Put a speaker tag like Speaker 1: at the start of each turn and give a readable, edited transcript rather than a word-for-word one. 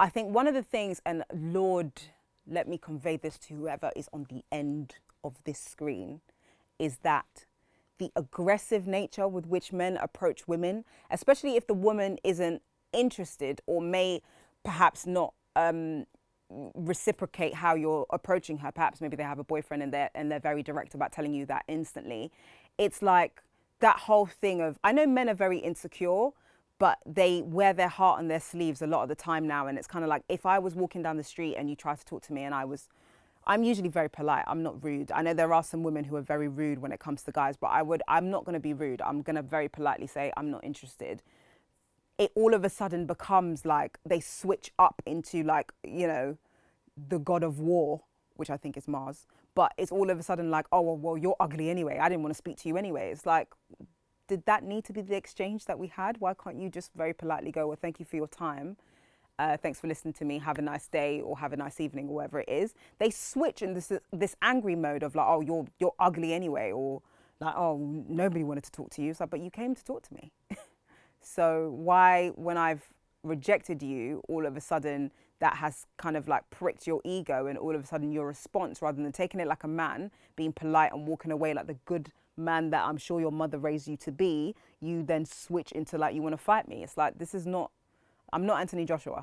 Speaker 1: I think one of the things, and Lord, let me convey this to whoever is on the end of this screen, is that the aggressive nature with which men approach women, especially if the woman isn't interested or may perhaps not reciprocate how you're approaching her. Perhaps maybe they have a boyfriend and they're very direct about telling you that instantly. It's like that whole thing of, I know men are very insecure, but they wear their heart on their sleeves a lot of the time now. And it's kind of like, if I was walking down the street and you tried to talk to me and I'm usually very polite. I'm not rude. I know there are some women who are very rude when it comes to guys, but I'm not going to be rude. I'm going to very politely say, I'm not interested. It all of a sudden becomes like they switch up into, like, you know, the god of war, which I think is Mars. But it's all of a sudden like, oh, well, you're ugly anyway. I didn't want to speak to you anyway. It's like, did that need to be the exchange that we had? Why can't you just very politely go, well, thank you for your time. Thanks for listening to me. Have a nice day or have a nice evening or whatever it is. They switch in this angry mode of like, oh, you're ugly anyway, or like, oh, nobody wanted to talk to you. It's like, but you came to talk to me. So why, when I've rejected you, all of a sudden that has kind of like pricked your ego, and all of a sudden your response, rather than taking it like a man, being polite and walking away like the good man that I'm sure your mother raised you to be, you then switch into like, you want to fight me. It's like, this is not, I'm not Anthony Joshua.